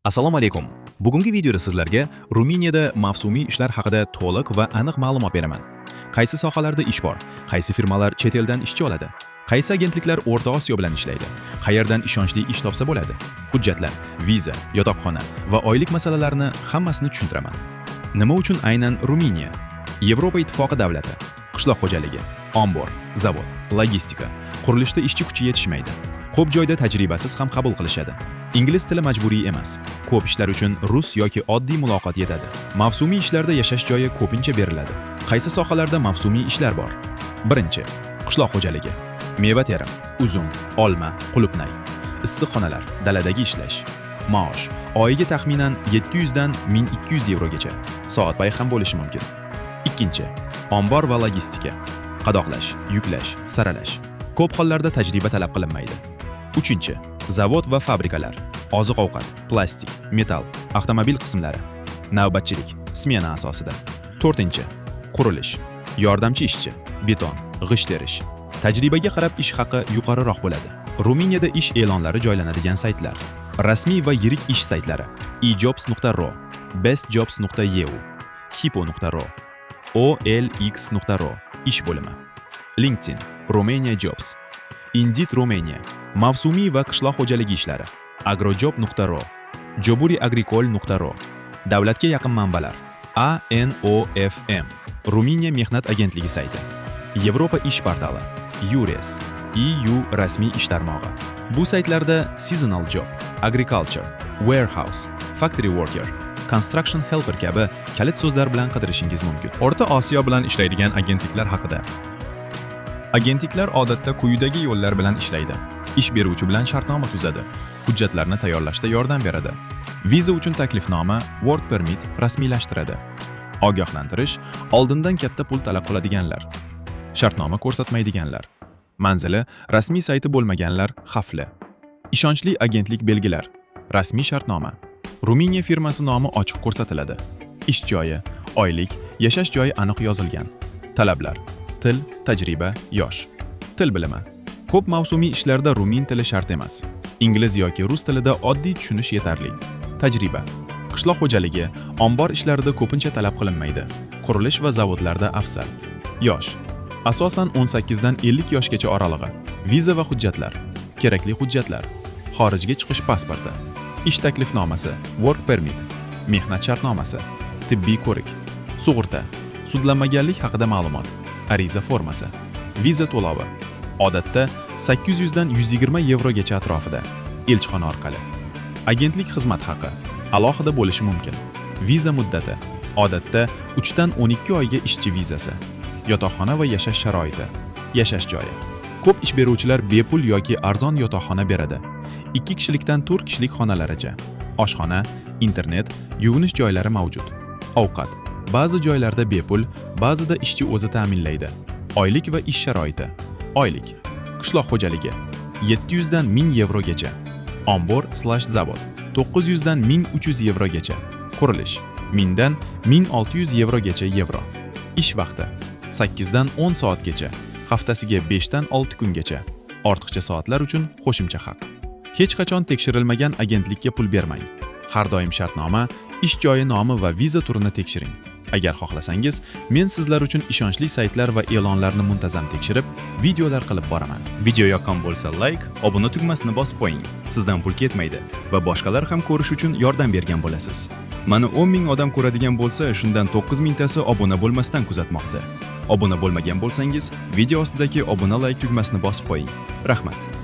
Assalomu alaykum. Bugungi videoda sizlarga Ruminiyada mavsumiy ishlar haqida to'liq va aniq ma'lumot beraman. Qaysi sohalarda ish bor? Qaysi firmalar chet eldan ishchi oladi? Qaysi agentliklar O'rta Osiyo bilan ishlaydi? Qayerdan ishonchli ish topsa bo'ladi? Hujjatlar, viza, yotoqxona va oylik masalalarini hammasini tushuntiraman. Nima uchun aynan Ruminiya? Yevropa Ittifoqi davlati. Qishloq xo'jaligi, ombor, zavod, logistika, qurilishda ishchi kuchi yetishmaydi. Ko'p joyda tajribasiz ham qabul qilishadi. Ingliz tili majburiy emas. Ko'p ishlar uchun rus yoki oddiy muloqot yetadi. Mavsumiy ishlarda yashash joyi ko'pincha beriladi. Qaysi sohalarda mavsumiy ishlar bor? Birinchi, qishloq xo'jaligi. Meva terim, uzum, olma, qulupnay. Issiqxonalar, daladagi ishlash. Maosh oyiga taxminan 700 dan 1200 yevrogacha. Soatbay ham bo'lishi mumkin. Ikkinchi, ombor va logistika. Qadoqlash, yuklash, saralash. Ko'p hollarda tajriba talab qilinmaydi. Uchinchi, zavod va fabrikalar. Oziq-ovqat, plastik, metall, avtomobil qismlari. Navbatchilik, smena asosida. To'rtinchi, qurilish. Yordamchi ishchi, beton, g'isht terish. Tajribaga qarab ish haqi yuqoriroq bo'ladi. Ruminiyada ish e'lonlari joylanadigan saytlar. Rasmiy va yirik ish saytlari: ejobs.ro, bestjobs.eu, hipo.ro, olx.ro, ish bo'limi. LinkedIn, Romania Jobs, Indeed Romania, mavsumiy va qishloq xo'jaligi ishlari, agrojob.ro, joburiagricol.ro, davlatga yaqin manbalar, ANOFM, Ruminiya mehnat agentligi sayti, Yevropa ish portali, EURES, EU rasmiy ish tarmog'i. Bu saytlarda seasonal job, agriculture, warehouse, factory worker, construction helper kabi kalit so'zlar bilan qidirishingiz mumkin. O'rta Osiyo bilan ishlaydigan agentliklar haqida. Agentliklar odatda quyidagi yo'llar bilan ishlaydi. Ish beruvchi bilan shartnoma tuzadi. Hujjatlarni tayyorlashda yordam beradi. Viza uchun taklifnoma, work permit rasmiylashtiradi. Ogohlantirish, oldindan katta pul talab qiladiganlar. Shartnoma ko'rsatmaydiganlar. Manzili, rasmiy sayti bo'lmaganlar xavfli. Ishonchli agentlik belgilar. Rasmiy shartnoma. Ruminiya firmasi nomi ochiq ko'rsatiladi. Ish joyi, oylik, yashash joyi aniq yozilgan. Talablar: til, tajriba, yosh. Til bilimi. Ko'p mavsumiy ishlarda rumin tili shart emas. Ingliz yoki rus tilida oddiy tushunish yetarli. Tajriba. Qishloq xo'jaligi, ombor ishlarida ko'pincha talab qilinmaydi. Qurilish va zavodlarda afzal. Yosh. Asosan 18 dan 50 yoshgacha oralig'i. Viza va hujjatlar. Kerakli hujjatlar: xorijga chiqish pasporti, ish taklifnomasi, work permit, mehnat shartnomasi, tibbiy ko'rik, sug'urta, sudlanmaganlik haqida ma'lumot, ariza formasi, viza to'lovi. Odatda 800 dan 120 yevrogacha atrofida. Elchixona orqali. Agentlik xizmat haqi alohida bo'lishi mumkin. Viza muddati odatda 3 dan 12 oyga ishchi vizasi. Yotoqxona va yashash sharoiti. Yashash joyi. Ko'p ish beruvchilar bepul yoki arzon yotoqxona beradi. 2 kishilikdan 4 kishilik xonalaricha. Oshxona, internet, yuvinish joylari mavjud. Ovqat. Ba'zi joylarda bepul, ba'zida ishchi o'zi ta'minlaydi. Oylik va ish sharoiti. Oylik. Qishloq xo'jaligi 700 dan 1000 yevrogacha. Ombor/zavod 900 dan 1300 yevrogacha. Qurilish 1000 dan 1600 yevrogacha yevro. Ish vaqti 8 dan 10 soatgacha. Haftasiga 5 dan 6 kungacha. Ortiqcha soatlar uchun qo'shimcha haq. Hech qachon tekshirilmagan agentlikka pul bermang. Har doim shartnoma, ish joyi nomi va viza turini tekshiring. Agar xohlasangiz, men sizlar uchun ishonchli saytlar va e'lonlarni muntazam tekshirib, videolar qilib boraman. Video yoqqan bo'lsa like, obuna tugmasini bosib qo'ying. Sizdan pul ketmaydi va boshqalar ham ko'rish uchun yordam bergan bo'lasiz. Mana 10 ming odam ko'radigan bo'lsa, shundan 9 mingtasi obuna bo'lmasdan kuzatmoqda. Obuna bo'lmagan bo'lsangiz, video ostidagi obuna like tugmasini bosib qo'ying. Rahmat.